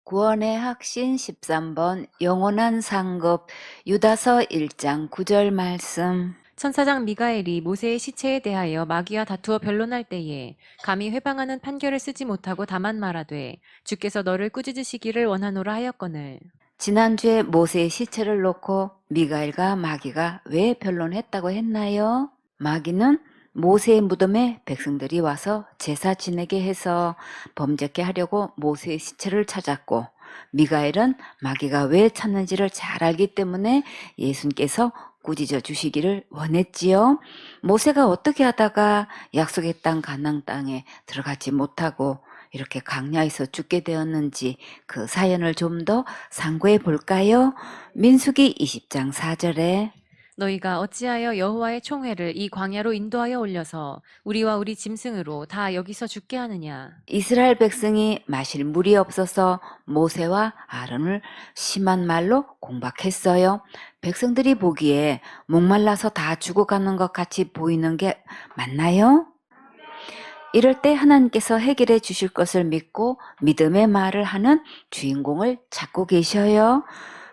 구원의 확신 13번 영원한 상급 유다서 1장 9절 말씀. 천사장 미가엘이 모세의 시체에 대하여 마귀와 다투어 변론할 때에 감히 회방하는 판결을 쓰지 못하고 다만 말하되 주께서 너를 꾸짖으시기를 원하노라 하였거늘. 지난주에 모세의 시체를 놓고 미가엘과 마귀가 왜 변론했다고 했나요? 마귀는 모세의 무덤에 백성들이 와서 제사 지내게 해서 범죄케 하려고 모세의 시체를 찾았고, 미가엘은 마귀가 왜 찾는지를 잘 알기 때문에 예수님께서 꾸짖어 주시기를 원했지요. 모세가 어떻게 하다가 약속의 땅 가나안 땅에 들어가지 못하고 이렇게 광야에서 죽게 되었는지 그 사연을 좀 더 상고해 볼까요? 민수기 20장 4절에 너희가 어찌하여 여호와의 총회를 이 광야로 인도하여 올려서 우리와 우리 짐승으로 다 여기서 죽게 하느냐. 이스라엘 백성이 마실 물이 없어서 모세와 아론을 심한 말로 공박했어요. 백성들이 보기에 목말라서 다 죽어가는 것 같이 보이는 게 맞나요? 이럴 때 하나님께서 해결해 주실 것을 믿고 믿음의 말을 하는 주인공을 찾고 계셔요.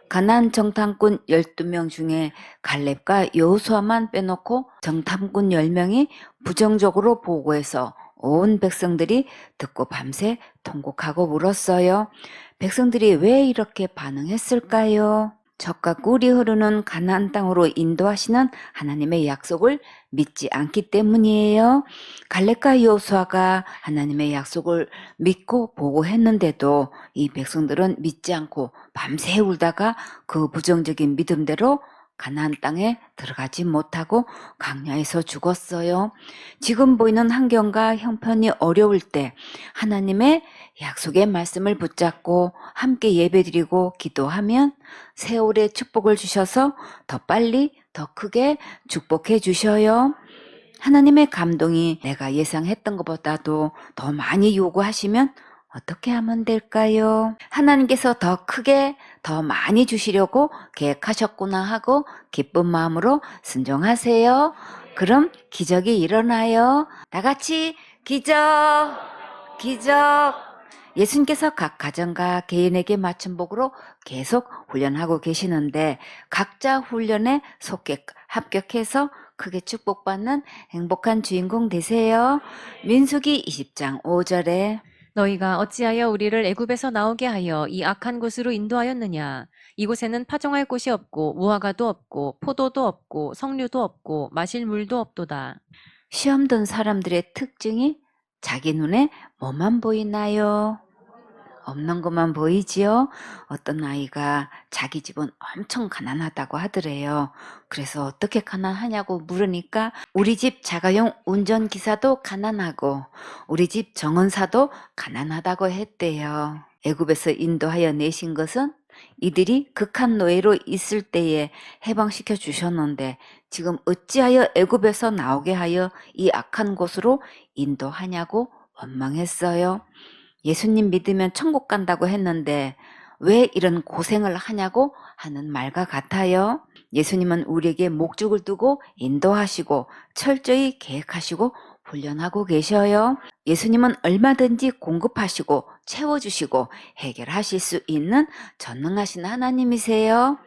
가나안 정탐꾼 12명 중에 갈렙과 여호수아만 빼놓고 정탐꾼 10명이 부정적으로 보고해서 온 백성들이 듣고 밤새 통곡하고 울었어요. 백성들이 왜 이렇게 반응했을까요? 젖과 꿀이 흐르는 가나안 땅으로 인도하시는 하나님의 약속을 믿지 않기 때문이에요. 갈렙과 여호수아가 하나님의 약속을 믿고 보고했는데도 이 백성들은 믿지 않고 밤새 울다가 그 부정적인 믿음대로 가나안 땅에 들어가지 못하고 광야에서 죽었어요. 지금 보이는 환경과 형편이 어려울 때 하나님의 약속의 말씀을 붙잡고 함께 예배드리고 기도하면 세월의 축복을 주셔서 더 빨리 더 크게 축복해 주셔요. 하나님의 감동이 내가 예상했던 것보다도 더 많이 요구하시면 어떻게 하면 될까요? 하나님께서 더 크게 더 많이 주시려고 계획하셨구나 하고 기쁜 마음으로 순종하세요. 그럼 기적이 일어나요. 다 같이 기적, 기적. 예수님께서 각 가정과 개인에게 맞춘 복으로 계속 훈련하고 계시는데 각자 훈련에 속해 합격해서 크게 축복받는 행복한 주인공 되세요. 민수기 20장 5절에 너희가 어찌하여 우리를 애굽에서 나오게 하여 이 악한 곳으로 인도하였느냐. 이곳에는 파종할 곳이 없고 무화과도 없고 포도도 없고 석류도 없고 마실 물도 없도다. 시험 든 사람들의 특징이 자기 눈에 뭐만 보이나요? 없는 것만 보이지요? 어떤 아이가 자기 집은 엄청 가난하다고 하더래요. 그래서 어떻게 가난하냐고 물으니까 우리 집 자가용 운전기사도 가난하고 우리 집 정원사도 가난하다고 했대요. 애굽에서 인도하여 내신 것은 이들이 극한 노예로 있을 때에 해방시켜 주셨는데 지금 어찌하여 애굽에서 나오게 하여 이 악한 곳으로 인도하냐고 원망했어요. 예수님 믿으면 천국 간다고 했는데 왜 이런 고생을 하냐고 하는 말과 같아요. 예수님은 우리에게 목적을 두고 인도하시고 철저히 계획하시고 훈련하고 계셔요. 예수님은 얼마든지 공급하시고 채워주시고 해결하실 수 있는 전능하신 하나님이세요.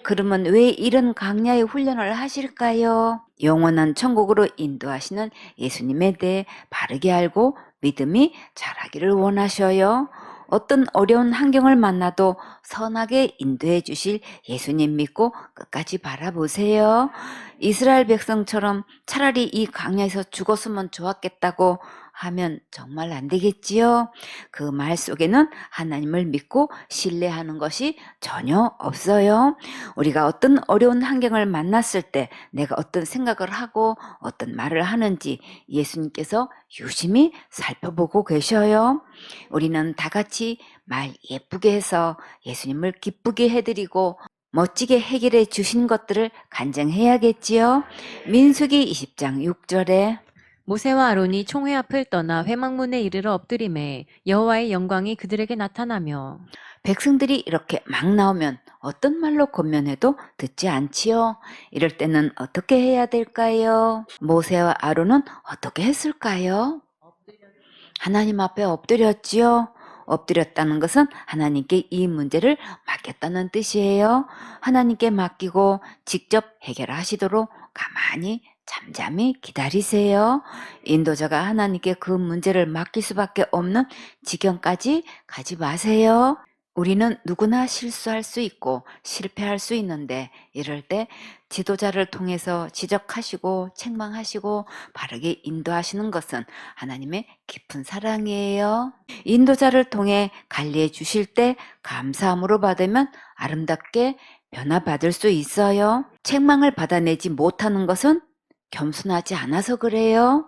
그러면 왜 이런 강야의 훈련을 하실까요? 영원한 천국으로 인도하시는 예수님에 대해 바르게 알고 믿음이 자라기를 원하셔요. 어떤 어려운 환경을 만나도 선하게 인도해 주실 예수님 믿고 끝까지 바라보세요. 이스라엘 백성처럼 차라리 이 광야에서 죽었으면 좋았겠다고 하면 정말 안 되겠지요. 그 말 속에는 하나님을 믿고 신뢰하는 것이 전혀 없어요. 우리가 어떤 어려운 환경을 만났을 때 내가 어떤 생각을 하고 어떤 말을 하는지 예수님께서 유심히 살펴보고 계셔요. 우리는 다 같이 말 예쁘게 해서 예수님을 기쁘게 해드리고 멋지게 해결해 주신 것들을 간증해야겠지요. 민수기 20장 6절에 모세와 아론이 총회 앞을 떠나 회막문에 이르러 엎드림에 여호와의 영광이 그들에게 나타나며 백성들이 이렇게 막 나오면 어떤 말로 권면해도 듣지 않지요. 이럴 때는 어떻게 해야 될까요? 모세와 아론은 어떻게 했을까요? 하나님 앞에 엎드렸지요. 엎드렸다는 것은 하나님께 이 문제를 맡겼다는 뜻이에요. 하나님께 맡기고 직접 해결하시도록 가만히 잠잠히 기다리세요. 인도자가 하나님께 그 문제를 맡길 수밖에 없는 지경까지 가지 마세요. 우리는 누구나 실수할 수 있고 실패할 수 있는데 이럴 때 지도자를 통해서 지적하시고 책망하시고 바르게 인도하시는 것은 하나님의 깊은 사랑이에요. 인도자를 통해 관리해 주실 때 감사함으로 받으면 아름답게 변화받을 수 있어요. 책망을 받아내지 못하는 것은 겸손하지 않아서 그래요.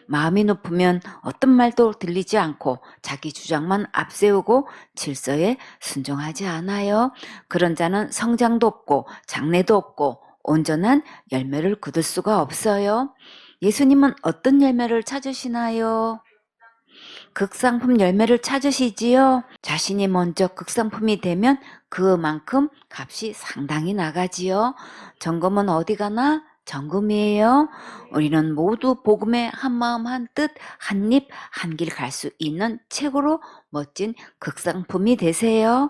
마음이 높으면 어떤 말도 들리지 않고 자기 주장만 앞세우고 질서에 순종하지 않아요. 그런 자는 성장도 없고 장래도 없고 온전한 열매를 거둘 수가 없어요. 예수님은 어떤 열매를 찾으시나요? 극상품 열매를 찾으시지요. 자신이 먼저 극상품이 되면 그만큼 값이 상당히 나가지요. 점검은 어디 가나? 정금이에요. 우리는 모두 복음의 한마음 한뜻 한입 한길 갈 수 있는 최고로 멋진 극상품이 되세요.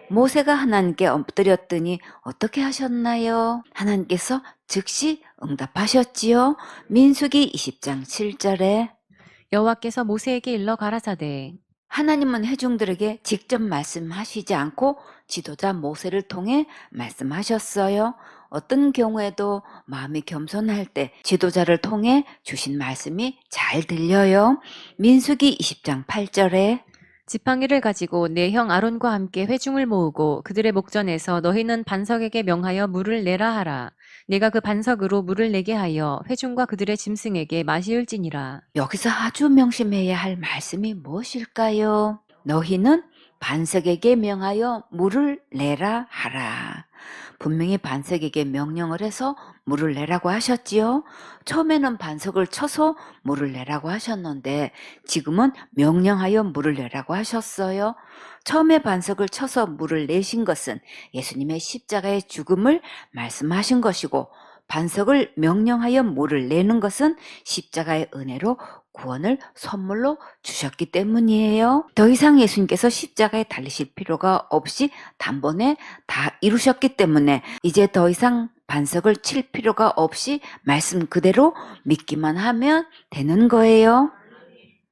모세가 하나님께 엎드렸더니 어떻게 하셨나요? 하나님께서 즉시 응답하셨지요. 민수기 20장 7절에 여호와께서 모세에게 일러 가라사대 하나님은 회중들에게 직접 말씀하시지 않고 지도자 모세를 통해 말씀하셨어요. 어떤 경우에도 마음이 겸손할 때 지도자를 통해 주신 말씀이 잘 들려요. 민수기 20장 8절에 지팡이를 가지고 내 형 아론과 함께 회중을 모으고 그들의 목전에서 너희는 반석에게 명하여 물을 내라 하라. 내가 그 반석으로 물을 내게 하여 회중과 그들의 짐승에게 마시울지니라. 여기서 아주 명심해야 할 말씀이 무엇일까요? 너희는 반석에게 명하여 물을 내라 하라. 분명히 반석에게 명령을 해서 물을 내라고 하셨지요. 처음에는 반석을 쳐서 물을 내라고 하셨는데 지금은 명령하여 물을 내라고 하셨어요. 처음에 반석을 쳐서 물을 내신 것은 예수님의 십자가의 죽음을 말씀하신 것이고 반석을 명령하여 물을 내는 것은 십자가의 은혜로 구원을 선물로 주셨기 때문이에요. 더 이상 예수님께서 십자가에 달리실 필요가 없이 단번에 다 이루셨기 때문에 이제 더 이상 반석을 칠 필요가 없이 말씀 그대로 믿기만 하면 되는 거예요.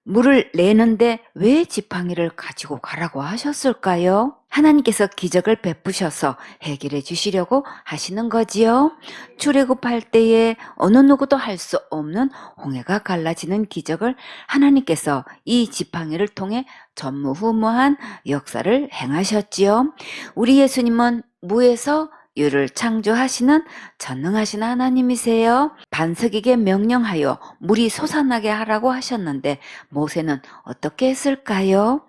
물을 내는데 왜 지팡이를 가지고 가라고 하셨을까요? 하나님께서 기적을 베푸셔서 해결해 주시려고 하시는 거지요. 출애굽할 때에 어느 누구도 할 수 없는 홍해가 갈라지는 기적을 하나님께서 이 지팡이를 통해 전무후무한 역사를 행하셨지요. 우리 예수님은 무에서 유를 창조하시는 전능하신 하나님이세요. 반석에게 명령하여 물이 솟아나게 하라고 하셨는데 모세는 어떻게 했을까요?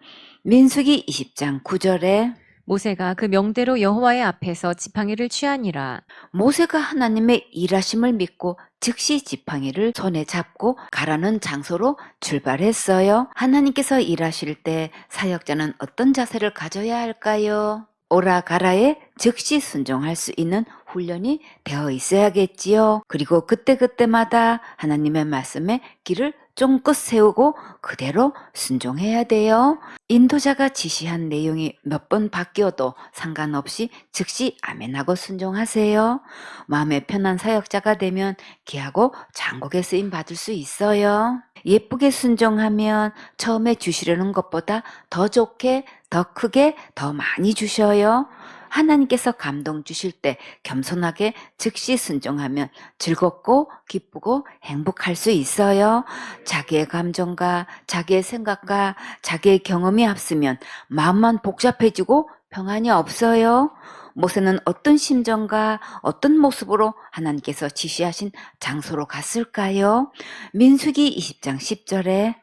민수기 20장 9절에 모세가 그 명대로 여호와의 앞에서 지팡이를 취하니라. 모세가 하나님의 일하심을 믿고 즉시 지팡이를 손에 잡고 가라는 장소로 출발했어요. 하나님께서 일하실 때 사역자는 어떤 자세를 가져야 할까요? 오라 가라에 즉시 순종할 수 있는 훈련이 되어 있어야겠지요. 그리고 그때그때마다 하나님의 말씀에 길을 쫑긋 세우고 그대로 순종해야 돼요. 인도자가 지시한 내용이 몇 번 바뀌어도 상관없이 즉시 아멘하고 순종하세요. 마음에 편한 사역자가 되면 귀하고 장국에 쓰임 받을 수 있어요. 예쁘게 순종하면 처음에 주시려는 것보다 더 좋게, 더 크게, 더 많이 주셔요. 하나님께서 감동 주실 때 겸손하게 즉시 순종하면 즐겁고 기쁘고 행복할 수 있어요. 자기의 감정과 자기의 생각과 자기의 경험이 앞서면 마음만 복잡해지고 평안이 없어요. 모세는 어떤 심정과 어떤 모습으로 하나님께서 지시하신 장소로 갔을까요? 민수기 20장 10절에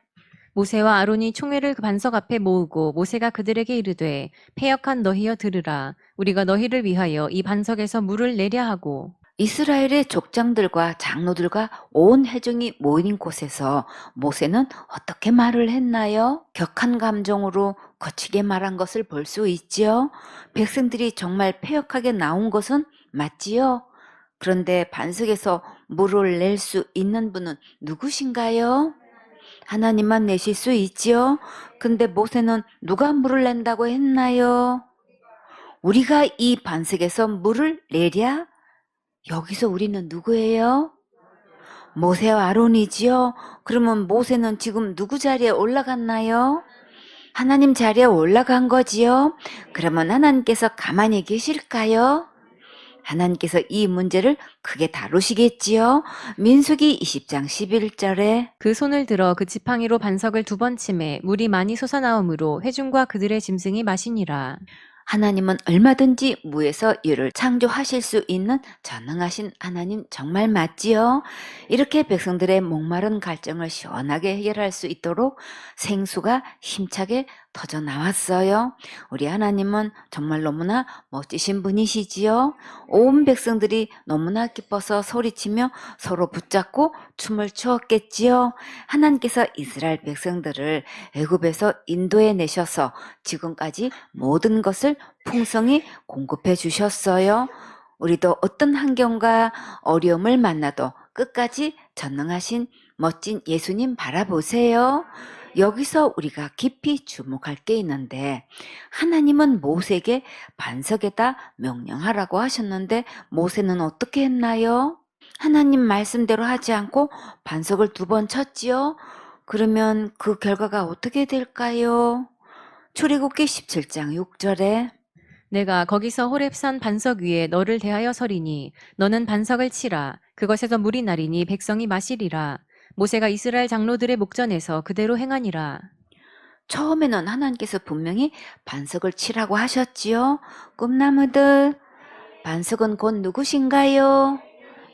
모세와 아론이 총회를 그 반석 앞에 모으고 모세가 그들에게 이르되 패역한 너희여 들으라. 우리가 너희를 위하여 이 반석에서 물을 내려 하고 이스라엘의 족장들과 장로들과 온 회중이 모인 곳에서 모세는 어떻게 말을 했나요? 격한 감정으로 거치게 말한 것을 볼 수 있지요. 백성들이 정말 패역하게 나온 것은 맞지요. 그런데 반석에서 물을 낼 수 있는 분은 누구신가요? 하나님만 내실 수 있지요? 근데 모세는 누가 물을 낸다고 했나요? 우리가 이 반석에서 물을 내랴? 여기서 우리는 누구예요? 모세와 아론이지요? 그러면 모세는 지금 누구 자리에 올라갔나요? 하나님 자리에 올라간 거지요? 그러면 하나님께서 가만히 계실까요? 하나님께서 이 문제를 크게 다루시겠지요? 민수기 20장 11절에 그 손을 들어 그 지팡이로 반석을 2번 치매 물이 많이 솟아나오므로 회중과 그들의 짐승이 마시니라. 하나님은 얼마든지 무에서 유를 창조하실 수 있는 전능하신 하나님 정말 맞지요? 이렇게 백성들의 목마른 갈증을 시원하게 해결할 수 있도록 생수가 힘차게 터져 나왔어요. 우리 하나님은 정말 너무나 멋지신 분이시지요? 온 백성들이 너무나 기뻐서 소리치며 서로 붙잡고 춤을 추었겠지요? 하나님께서 이스라엘 백성들을 애굽에서 인도해 내셔서 지금까지 모든 것을 풍성히 공급해 주셨어요. 우리도 어떤 환경과 어려움을 만나도 끝까지 전능하신 멋진 예수님 바라보세요. 여기서 우리가 깊이 주목할 게 있는데 하나님은 모세에게 반석에다 명령하라고 하셨는데 모세는 어떻게 했나요? 하나님 말씀대로 하지 않고 반석을 2번 쳤지요. 그러면 그 결과가 어떻게 될까요? 출애굽기 17장 6절에 내가 거기서 호렙산 반석 위에 너를 대하여 서리니 너는 반석을 치라. 그것에서 물이 나리니 백성이 마시리라. 모세가 이스라엘 장로들의 목전에서 그대로 행하니라. 처음에는 하나님께서 분명히 반석을 치라고 하셨지요. 꿈나무들, 반석은 곧 누구신가요?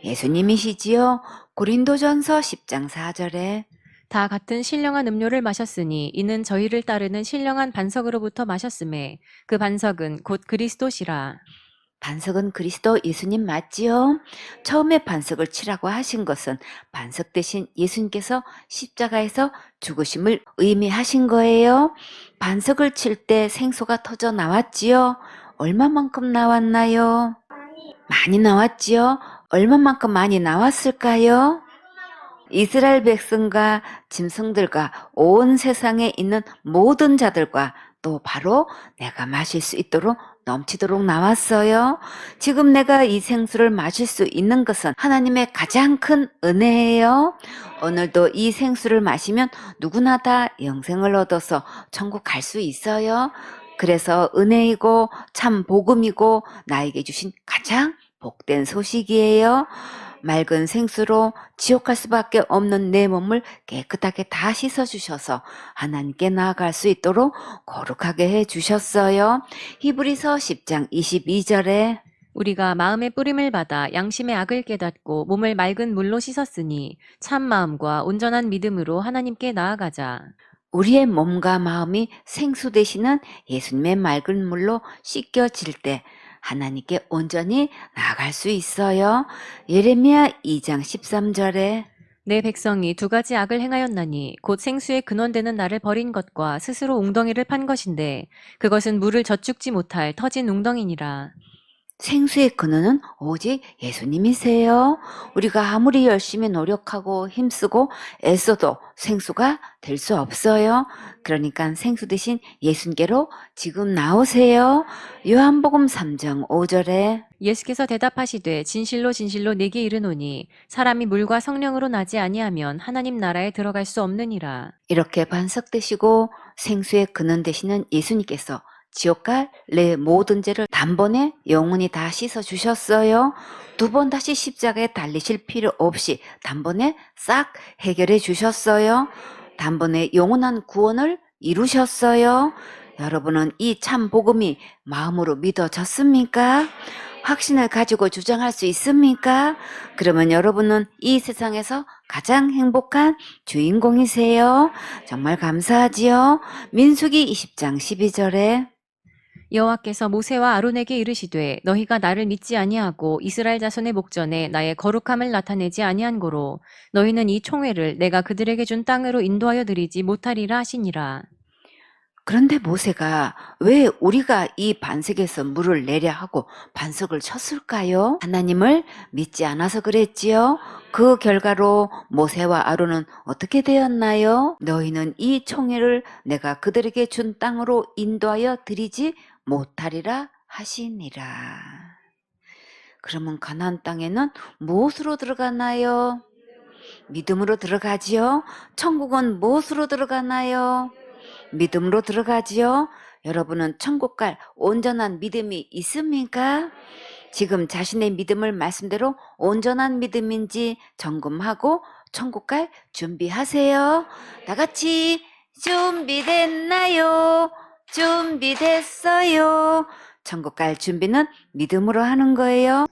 예수님이시지요. 고린도전서 10장 4절에 다 같은 신령한 음료를 마셨으니 이는 저희를 따르는 신령한 반석으로부터 마셨음에 그 반석은 곧 그리스도시라. 반석은 그리스도 예수님 맞지요? 처음에 반석을 치라고 하신 것은 반석 대신 예수님께서 십자가에서 죽으심을 의미하신 거예요. 반석을 칠 때 생수가 터져 나왔지요? 얼마만큼 나왔나요? 많이 나왔지요? 얼마만큼 많이 나왔을까요? 이스라엘 백성과 짐승들과 온 세상에 있는 모든 자들과 또 바로 내가 마실 수 있도록 넘치도록 나왔어요. 지금 내가 이 생수를 마실 수 있는 것은 하나님의 가장 큰 은혜예요. 오늘도 이 생수를 마시면 누구나 다 영생을 얻어서 천국 갈 수 있어요. 그래서 은혜이고 참 복음이고 나에게 주신 가장 복된 소식이에요. 맑은 생수로 지옥 갈 수밖에 없는 내 몸을 깨끗하게 다 씻어주셔서 하나님께 나아갈 수 있도록 거룩하게 해주셨어요. 히브리서 10장 22절에 우리가 마음의 뿌림을 받아 양심의 악을 깨닫고 몸을 맑은 물로 씻었으니 참 마음과 온전한 믿음으로 하나님께 나아가자. 우리의 몸과 마음이 생수 되시는 예수님의 맑은 물로 씻겨질 때 하나님께 온전히 나아갈 수 있어요. 예레미야 2장 13절에 내 백성이 2가지 악을 행하였나니 곧 생수의 근원되는 나를 버린 것과 스스로 웅덩이를 판 것인데 그것은 물을 젖죽지 못할 터진 웅덩이니라. 생수의 근원은 오직 예수님이세요. 우리가 아무리 열심히 노력하고 힘쓰고 애써도 생수가 될 수 없어요. 그러니까 생수 대신 예수님께로 지금 나오세요. 요한복음 3장 5절에 예수께서 대답하시되 진실로 진실로 네게 이르노니 사람이 물과 성령으로 나지 아니하면 하나님 나라에 들어갈 수 없느니라. 이렇게 반석되시고 생수의 근원 되시는 예수님께서 지옥 갈 내 모든 죄를 단번에 영원히 다 씻어 주셨어요. 2번 다시 십자가에 달리실 필요 없이 단번에 싹 해결해 주셨어요. 단번에 영원한 구원을 이루셨어요. 여러분은 이 참 복음이 마음으로 믿어졌습니까? 확신을 가지고 주장할 수 있습니까? 그러면 여러분은 이 세상에서 가장 행복한 주인공이세요. 정말 감사하지요. 민수기 20장 12절에 여호와께서 모세와 아론에게 이르시되 너희가 나를 믿지 아니하고 이스라엘 자손의 목전에 나의 거룩함을 나타내지 아니한 고로 너희는 이 총회를 내가 그들에게 준 땅으로 인도하여 드리지 못하리라 하시니라. 그런데 모세가 왜 우리가 이 반석에서 물을 내려 하고 반석을 쳤을까요? 하나님을 믿지 않아서 그랬지요. 그 결과로 모세와 아론은 어떻게 되었나요? 너희는 이 총회를 내가 그들에게 준 땅으로 인도하여 드리지 못하리라 하시니라. 그러면 가나안 땅에는 무엇으로 들어가나요? 믿음으로 들어가지요. 천국은 무엇으로 들어가나요? 믿음으로 들어가지요. 여러분은 천국 갈 온전한 믿음이 있습니까? 지금 자신의 믿음을 말씀대로 온전한 믿음인지 점검하고 천국 갈 준비하세요. 다 같이 준비됐나요? 준비됐어요. 천국 갈 준비는 믿음으로 하는 거예요.